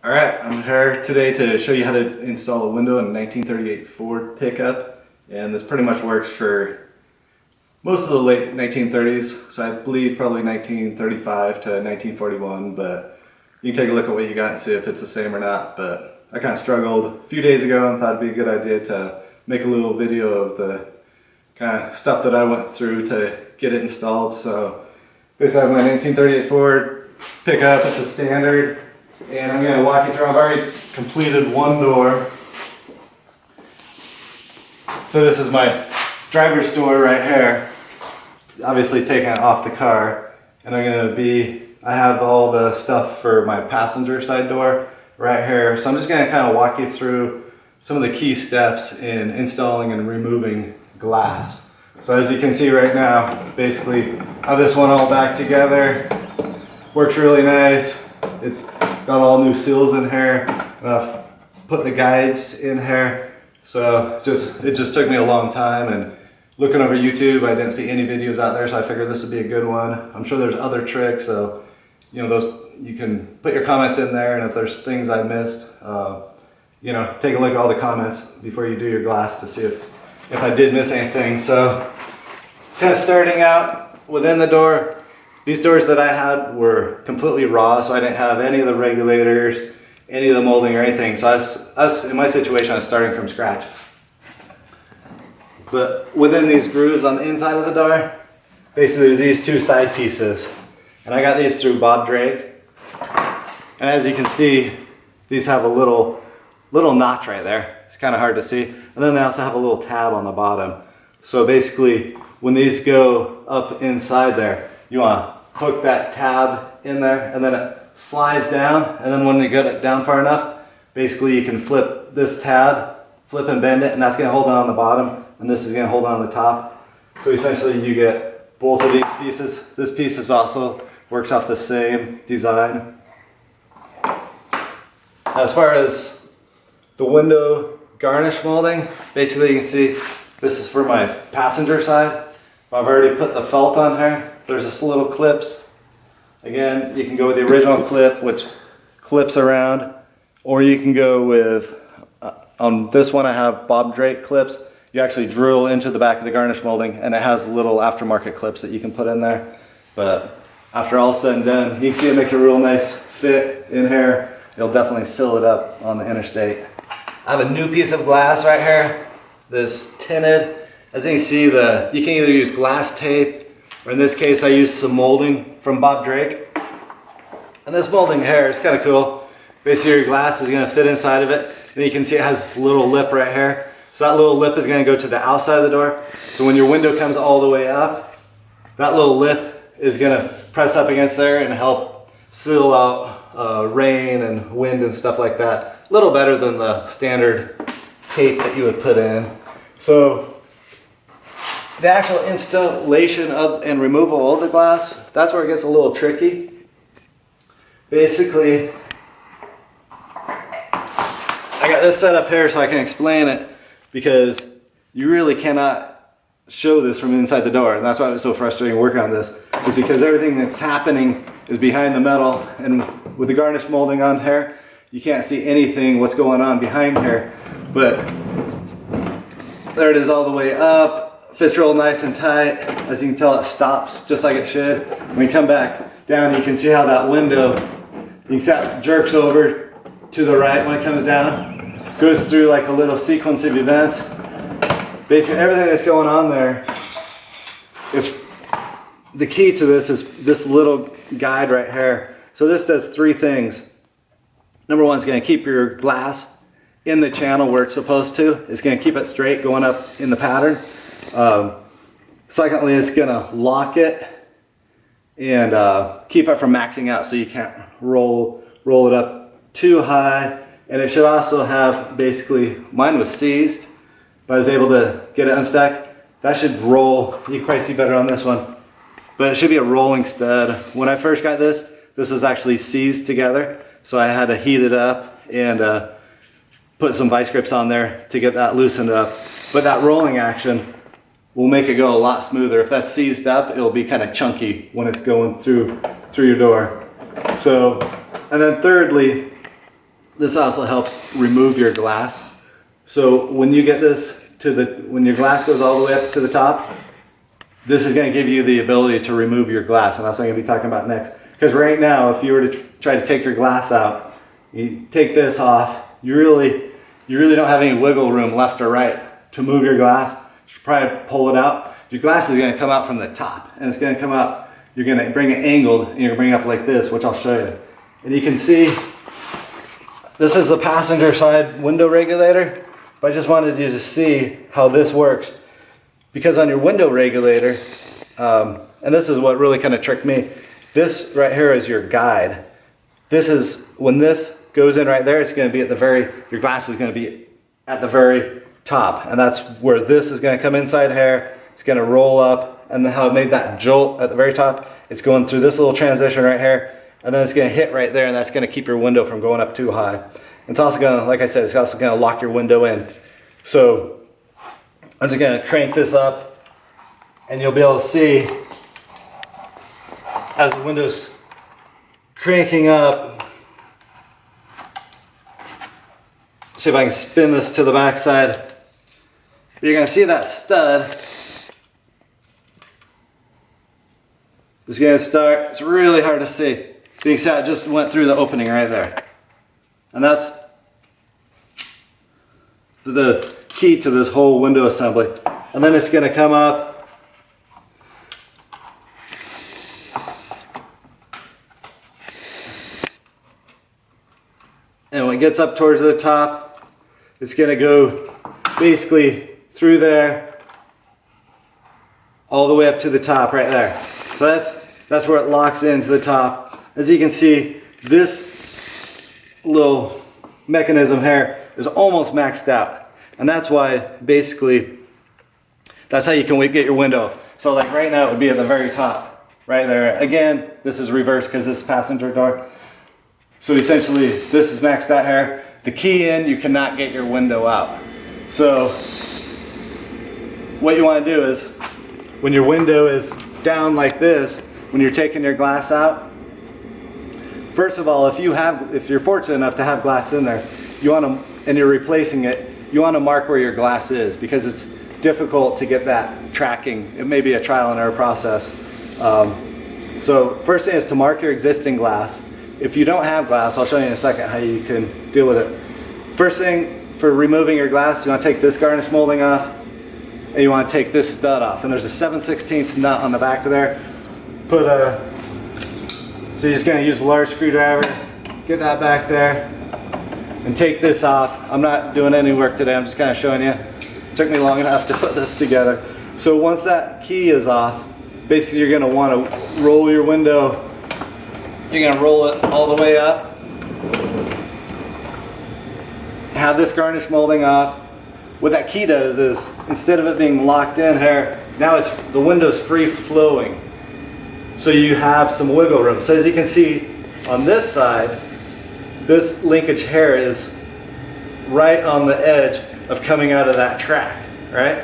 Alright, I'm here today to show you how to install a window in a 1938 Ford pickup, and this pretty much works for most of the late 1930s, so I believe probably 1935 to 1941, but you can take a look at what you got and see if it's the same or not. But I kind of struggled a few days ago and thought it'd be a good idea to make a little video of the kind of stuff that I went through to get it installed. So basically I have my 1938 Ford pickup, it's a standard. And I'm going to walk you through. I've already completed one door. So this is my driver's door right here. Obviously taking it off the car. And I have all the stuff for my passenger side door right here. So I'm just going to kind of walk you through some of the key steps in installing and removing glass. So as you can see right now, basically I have this one all back together. Works really nice. It's got all new seals in here. I've put the guides in here. So it just took me a long time, and looking over YouTube I didn't see any videos out there, so I figured this would be a good one. I'm sure there's other tricks, so you can put your comments in there, and if there's things I missed, take a look at all the comments before you do your glass to see if I did miss anything. So kind of starting out within the door. These doors that I had were completely raw, so I didn't have any of the regulators, any of the molding or anything. So in my situation, I was starting from scratch. But within these grooves on the inside of the door, basically these two side pieces. And I got these through Bob Drake. And as you can see, these have a little notch right there. It's kind of hard to see. And then they also have a little tab on the bottom. So basically, when these go up inside there, you want to hook that tab in there, and then it slides down, and then when you get it down far enough, basically you can flip this tab, flip and bend it, and that's going to hold on the bottom, and this is going to hold on the top. So essentially you get both of these pieces. This piece is also works off the same design. As far as the window garnish molding, basically you can see this is for my passenger side. I've already put the felt on here. There's this little clips. Again, you can go with the original clip, which clips around, or you can go with, on this one I have Bob Drake clips. You actually drill into the back of the garnish molding, and it has little aftermarket clips that you can put in there. But after all said and done, you can see it makes a real nice fit in here. It'll definitely seal it up on the interstate. I have a new piece of glass right here, this tinted. As you can see, you can either use glass tape, or in this case I used some molding from Bob Drake. And this molding here is kind of cool. Basically your glass is going to fit inside of it. And you can see it has this little lip right here. So that little lip is going to go to the outside of the door. So when your window comes all the way up, that little lip is going to press up against there and help seal out rain and wind and stuff like that. A little better than the standard tape that you would put in. So the actual installation of and removal of the glass, that's where it gets a little tricky. Basically, I got this set up here so I can explain it, because you really cannot show this from inside the door, and that's why it was so frustrating working on this, is because everything that's happening is behind the metal, and with the garnish molding on here, you can't see anything what's going on behind here. But there it is all the way up. Fits real nice and tight. As you can tell, it stops just like it should. When you come back down, you can see how that window, you can see how it jerks over to the right when it comes down. Goes through like a little sequence of events. Basically everything that's going on there is, the key to this is this little guide right here. So this does three things. Number one, it's going to keep your glass in the channel where it's supposed to. It's going to keep it straight going up in the pattern. Secondly, it's going to lock it and keep it from maxing out, so you can't roll it up too high. And it should also have, basically, mine was seized, but I was able to get it unstuck. That should roll. You can probably see better on this one, but it should be a rolling stud. When I first got this was actually seized together, so I had to heat it up and put some vice grips on there to get that loosened up. But that rolling action will make it go a lot smoother. If that's seized up, it'll be kind of chunky when it's going through your door. So, and then thirdly, This also helps remove your glass. So when you get this when your glass goes all the way up to the top, this is going to give you the ability to remove your glass, and that's what I'm going to be talking about next. Because right now, if you were to try to take your glass out, you take this off, you really don't have any wiggle room left or right to move your glass. You should probably pull it out. Your glass is going to come out from the top, and it's going to come out, you're going to bring it angled, and you're going to bring it up like this, which I'll show you. And you can see, this is the passenger side window regulator, but I just wanted you to see how this works. Because on your window regulator, and this is what really kind of tricked me, this right here is your guide. This is, when this goes in right there, it's going to be at the very, your glass is going to be at the very top. And that's where this is going to come inside here. It's going to roll up, and then how it made that jolt at the very top, it's going through this little transition right here, and then it's going to hit right there, and that's going to keep your window from going up too high. It's also going to, like I said, it's also going to lock your window in. So I'm just going to crank this up, and you'll be able to see as the window's cranking up. See if I can spin this to the back side. You're going to see that stud. It's going to start. It's really hard to see. You can see it just went through the opening right there. And that's the key to this whole window assembly. And then it's going to come up. And when it gets up towards the top, it's going to go basically through there, all the way up to the top right there. So that's where it locks into the top. As you can see, this little mechanism here is almost maxed out. And that's why, basically, that's how you can get your window. So like right now, it would be at the very top, right there. Again, this is reversed because this is passenger door. So essentially, this is maxed out here. The key in, you cannot get your window out. So what you want to do is, when your window is down like this, when you're taking your glass out, first of all, if you're fortunate enough to have glass in there, you want to, and you're replacing it, you want to mark where your glass is, because it's difficult to get that tracking. It may be a trial and error process. So first thing is to mark your existing glass. If you don't have glass, I'll show you in a second how you can deal with it. First thing for removing your glass, you want to take this garnish molding off, and you want to take this stud off. And there's a 7/16 nut on the back of there. So you're just going to use a large screwdriver, get that back there, and take this off. I'm not doing any work today, I'm just kind of showing you. It took me long enough to put this together. So once that key is off, basically you're going to want to roll your window. You're going to roll it all the way up. Have this garnish molding off. What that key does is, instead of it being locked in here, now the window's free flowing. So you have some wiggle room. So as you can see on this side, this linkage here is right on the edge of coming out of that track, right?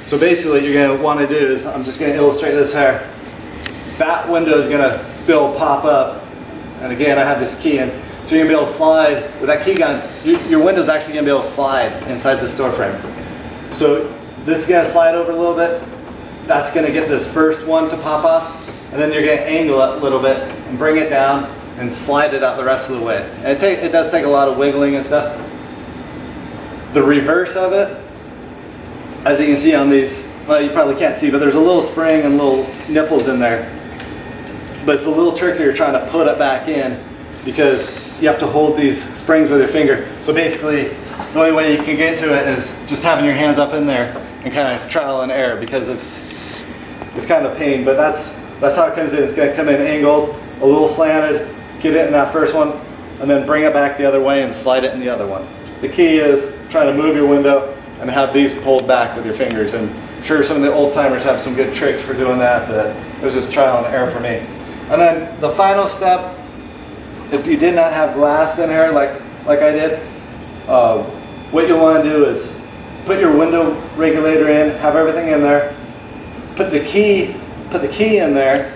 So basically what you're going to want to do is, I'm just going to illustrate this here. That window is going to pop up, and again I have this key in, so you're going to be able to slide with that key gun. Your window's actually going to be able to slide inside this door frame. So this is going to slide over a little bit. That's going to get this first one to pop off, and then you're going to angle it a little bit and bring it down and slide it out the rest of the way. And it does take a lot of wiggling and stuff. The reverse of it, as you can see on these, well, you probably can't see, but there's a little spring and little nipples in there. But it's a little trickier trying to put it back in, because you have to hold these springs with your finger. So basically, the only way you can get to it is just having your hands up in there and kind of trial and error, because it's kind of a pain. But that's how it comes in. It's going to come in angled, a little slanted, get it in that first one, and then bring it back the other way and slide it in the other one. The key is trying to move your window and have these pulled back with your fingers. And I'm sure some of the old timers have some good tricks for doing that, but it was just trial and error for me. And then the final step, if you did not have glass in here like I did, what you'll want to do is put your window regulator in, have everything in there, put the key in there,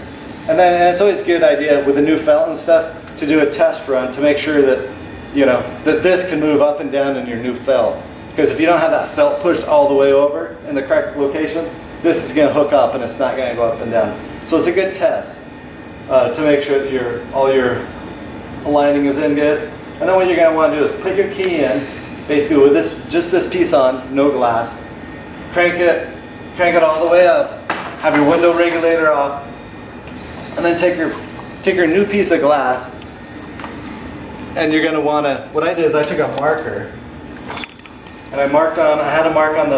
and then it's always a good idea with the new felt and stuff to do a test run to make sure that you know, that this can move up and down in your new felt. Because if you don't have that felt pushed all the way over in the correct location, this is going to hook up and it's not going to go up and down. So it's a good test to make sure that all your aligning is in good. And then what you're going to want to do is put your key in, basically with just this piece on, no glass. Crank it all the way up. Have your window regulator off, and then take your new piece of glass, and you're going to want to. What I did is I took a marker, and I had a mark on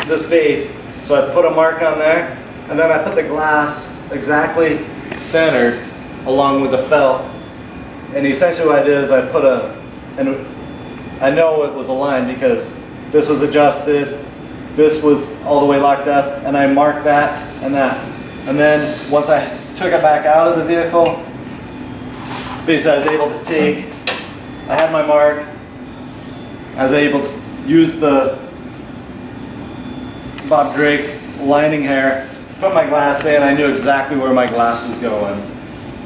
this base, so I put a mark on there, and then I put the glass exactly centered along with the felt. And essentially what I did is I put and I know it was aligned because this was adjusted, this was all the way locked up, and I marked that and that. And then once I took it back out of the vehicle, basically I was able to I had my mark, I was able to use the Bob Drake lining hair, put my glass in, I knew exactly where my glass was going.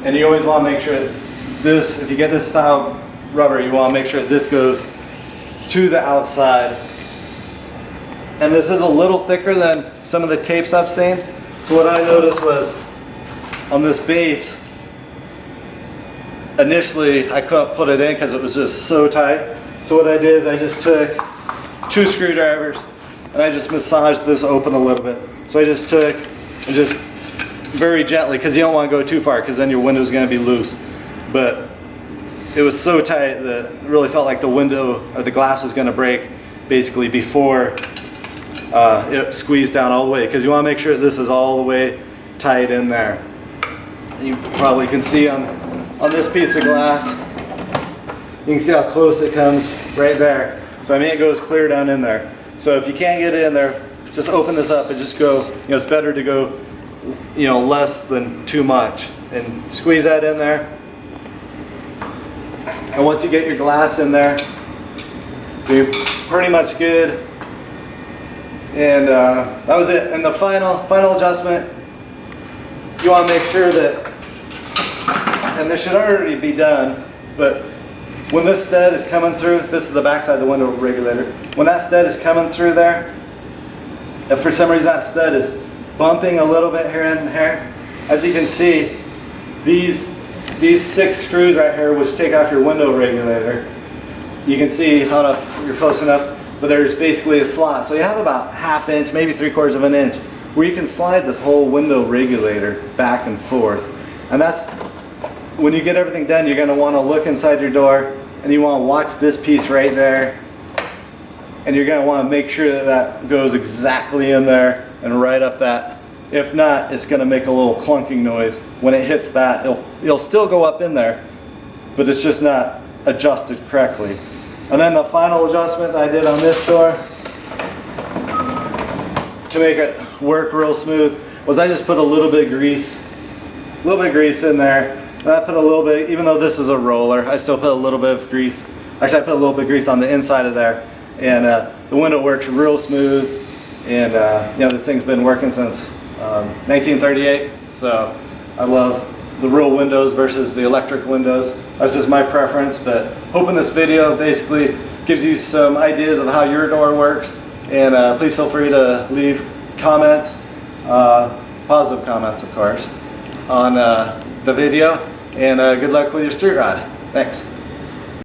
And you always want to make sure that this, if you get this style rubber, you want to make sure this goes to the outside. And this is a little thicker than some of the tapes I've seen. So what I noticed was on this base, initially I couldn't put it in because it was just so tight. So what I did is I just took 2 screwdrivers and I just massaged this open a little bit. So I just took and just very gently, because you don't want to go too far because then your window's going to be loose. But it was so tight that it really felt like the window or the glass was going to break basically before it squeezed down all the way, because you want to make sure that this is all the way tight in there. You probably can see on this piece of glass, you can see how close it comes right there. So I mean it goes clear down in there. So if you can't get it in there, just open this up and just go, you know, it's better to go, you know, less than too much, and squeeze that in there. And once you get your glass in there, you're pretty much good. And that was it. And the final adjustment, you want to make sure that, and this should already be done, but when this stud is coming through, this is the back side of the window regulator. When that stud is coming through there, if for some reason that stud is bumping a little bit here and here, as you can see, these 6 screws right here, which take off your window regulator, you can see how you're close enough, but there's basically a slot. So you have about 1/2 inch, maybe 3/4 of an inch, where you can slide this whole window regulator back and forth. And that's, when you get everything done, you're going to want to look inside your door, and you want to watch this piece right there, and you're going to want to make sure that that goes exactly in there and right up that. If not, it's going to make a little clunking noise. When it hits that, it'll still go up in there, but it's just not adjusted correctly. And then the final adjustment that I did on this door to make it work real smooth was I just put a little bit of grease in there. And I put a little bit, even though this is a roller, I still put a little bit of grease. Actually, I put a little bit of grease on the inside of there, and the window works real smooth. And you know, this thing's been working since 1938, so I love the real windows versus the electric windows. That's just my preference, but hoping this video basically gives you some ideas of how your door works. And please feel free to leave comments, positive comments of course, on the video. And good luck with your street rod. Thanks.